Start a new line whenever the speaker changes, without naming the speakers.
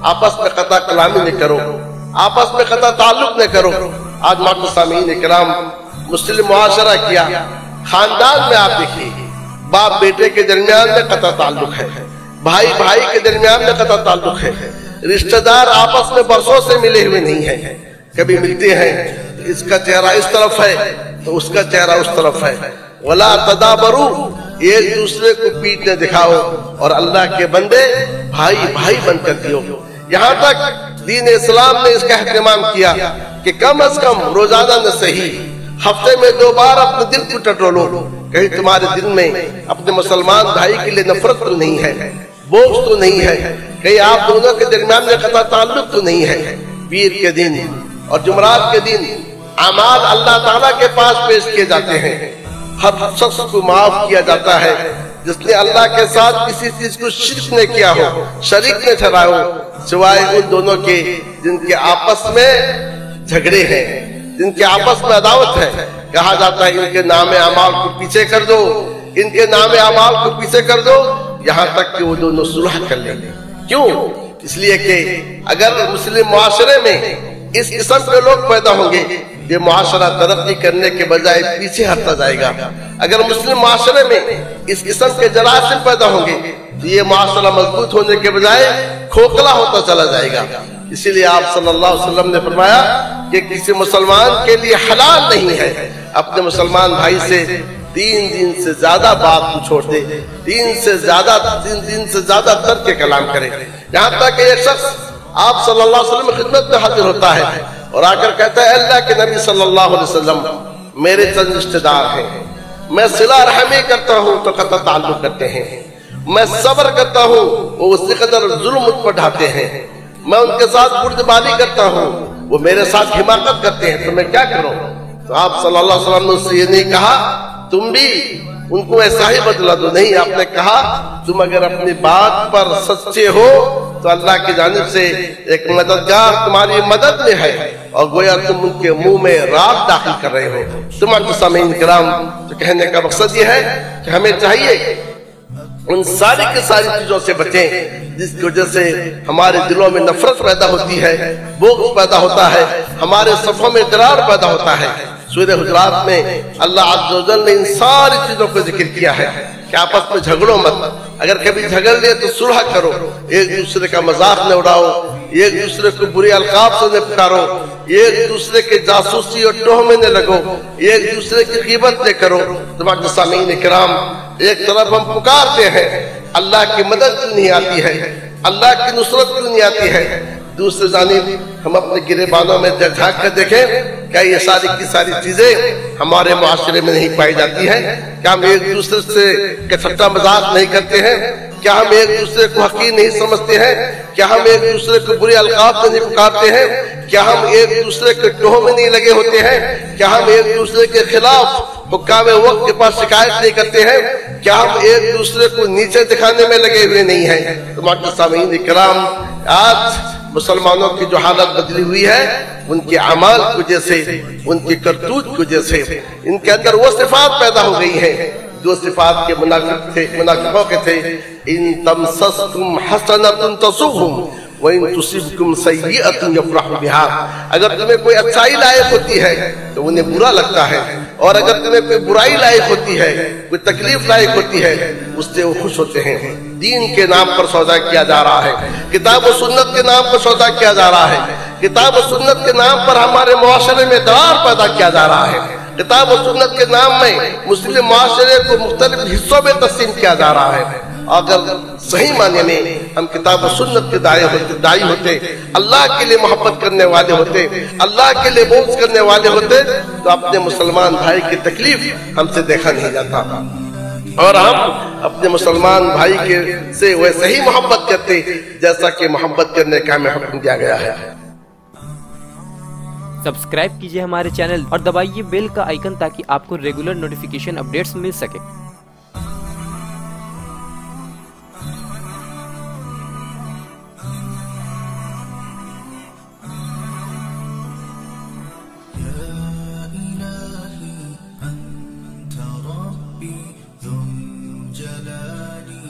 आपस में कता कलामी न करो, आपस में कता ताल्लुक न करो। आज मातसामीन इकराम मुस्लिम मुआशरा किया, खानदान में आप देखिए बाप बेटे के दरमियान में कता ताल्लुक है, भाई भाई के दरमियान में कता ताल्लुक है, रिश्तेदार आपस में बरसों से मिले हुए नहीं है। कभी मिलते हैं तो इसका चेहरा इस तरफ है तो उसका चेहरा उस तरफ है। वला तदाबरू, एक दूसरे को पीठ न दिखाओ, और अल्लाह के बंदे भाई भाई बनकर जियो। यहाँ तक दीन इस्लाम ने इसका एहतमाम किया कि कम अज कम रोजाना न सही हफ्ते में 2 बार अपने दिल को टटोलो, कहीं तुम्हारे दिल में अपने मुसलमान भाई के लिए नफरत तो नहीं है, बोझ तो नहीं है, कहीं आप दोनों के दरमियान में कता ताल्लुक तो नहीं है। पीर के दिन और जुमरात के दिन अमाल अल्लाह ताला के पास पेश किए जाते हैं। हर शख्स को माफ किया जाता है जिसने अल्लाह के साथ किसी चीज को शिर्क न किया हो, शरीक न ठहराया हो, सिवाय उन दोनों के जिनके आपस में झगड़े हैं, जिनके आपस में अदावत है। कहा जाता है इनके नामे अमाल को पीछे कर दो, इनके नामे अमाल को पीछे कर दो, यहाँ तक कि वो दोनों सुलह कर लेंगे। क्यों? इसलिए कि अगर मुस्लिम मुआशरे में इस किस्म के लोग पैदा होंगे, ये मुआशरा तरक्की करने के बजाय पीछे हटता जाएगा। अगर मुस्लिम मुआशरे में इस किस्म के जरासीम पैदा होंगे तो ये मुआशरा मजबूत होने के बजाय खोखला होता चला जाएगा। इसीलिए आप सल्लल्लाहु अलैहि वसल्लम ने फरमाया कि किसी मुसलमान के लिए हलाल नहीं है अपने मुसलमान भाई से 3 दिन से ज्यादा बात को छोड़ दे, 3 दिन से ज्यादा तर्क के कलाम करे। यहाँ तक कि एक शख्स आप सल्लल्लाहु अलैहि वसल्लम की खिदमत में हाजिर होता है और आकर कहता है अल्लाह के नबी सल्लल्लाहु अलैहि वसल्लम मेरे चंद रिश्तेदार हैं, मैं सिला रहमी करता हूँ तो कता ताल्लुक करते हैं, मैं सब्र करता हूँ वो उसी कदर जुल्म मुझ पर ढाते हैं, मैं उनके साथ बुर्दबाजी करता हूँ वो मेरे साथ हिमाकत करते हैं, तो मैं क्या करूँ? तो आप सल्लल्लाहु अलैहि वसल्लम ने उससे ये नहीं कहा तुम भी उनको ऐसा ही बदला दो, नहीं, आपने कहा तुम अगर अपनी बात पर सच्चे हो तो अल्लाह की जानिब से एक मददगार तुम्हारी मदद में है और गोया तुम उनके मुंह में राख दाखिल कर रहे हो। तुम सामीन किराम, तो कहने का मकसद ये है कि हमें चाहिए उन सारी की सारी चीजों से बचें जिसकी वजह से हमारे दिलों में नफरत पैदा होती है, बोझ पैदा होता है, हमारे सफों में दरार पैदा होता है। सूरह हुजरात में अल्लाह अज़्ज़ व जल ने इन सारी चीजों को जिक्र किया है कि आपस में झगड़ो मत, अगर कभी झगड़ लिए तो सुलह करो, एक दूसरे का मजाक न उड़ाओ, एक दूसरे को बुरे अलकाब से न पुकारो, एक दूसरे के जासूसी और टोहमे न लगो, एक दूसरे की ग़ीबत न करो। तुम्हारे सामीन इकराम, एक तरफ हम पुकारते हैं अल्लाह की मदद क्यों नहीं आती है, अल्लाह की नुसरत क्यों नहीं आती है, दूसरी जानिब हम अपने गिरेबानों में झांक कर देखें क्या ये सारी की सारी चीजें हमारे मुआशरे में नहीं पाई जाती है? क्या हम एक दूसरे से के सट्टा मजाक नहीं करते हैं? क्या हम एक दूसरे को हकीर नहीं समझते हैं? क्या हम एक दूसरे को बुरे अलकाब से नहीं पुकारते हैं? क्या हम एक दूसरे के टोह में नहीं लगे होते हैं? क्या हम एक दूसरे के खिलाफ हुक्काम वक्त के पास शिकायत नहीं करते हैं? क्या हम एक दूसरे को नीचे दिखाने में लगे हुए नहीं हैं? तो माता सामीन इकराम, आज मुसलमानों की जो हालत बदली हुई है उनके अमाल की वजह से, उनकी करतूत की वजह से इनके अंदर वो सिफात पैदा हो गई है जो सिफात के मुनाफिकों के थे। इन तमससकुम हसनतुन तसुहुम व इन तुसिबकुम सय्यअतुन यफरहु बिहा, अगर तुम्हें कोई अच्छाई लायक होती है तो उन्हें बुरा लगता है, और अगर तुम्हें कोई बुराई लायक होती है, कोई तकलीफ लायक होती है, उससे वो खुश होते हैं। दीन के नाम पर सौदा किया जा रहा है, किताब और सुन्नत के नाम पर सौदा किया जा रहा है, किताब और सुन्नत के नाम पर हमारे मुआशरे में दरार पैदा किया जा रहा है, किताब और सुन्नत के नाम में मुस्लिम मुआशरे को मुख्तलिफ हिस्सों में तकसीम किया जा रहा है। अगर सही माने में हम किताब और सुन्नत के दाई होते, अल्लाह के लिए मोहब्बत करने वाले होते, अल्लाह के लिए बोझ करने वाले होते, तो अपने मुसलमान भाई की तकलीफ हमसे देखा नहीं जाता और हम अपने मुसलमान भाई के से वैसे ही मोहब्बत करते जैसा कि मोहब्बत करने का हमें हुक्म दिया गया है।
सब्सक्राइब कीजिए हमारे चैनल और दबाइए बेल का आइकन ताकि आपको रेगुलर नोटिफिकेशन अपडेट्स मिल सके।
جلالي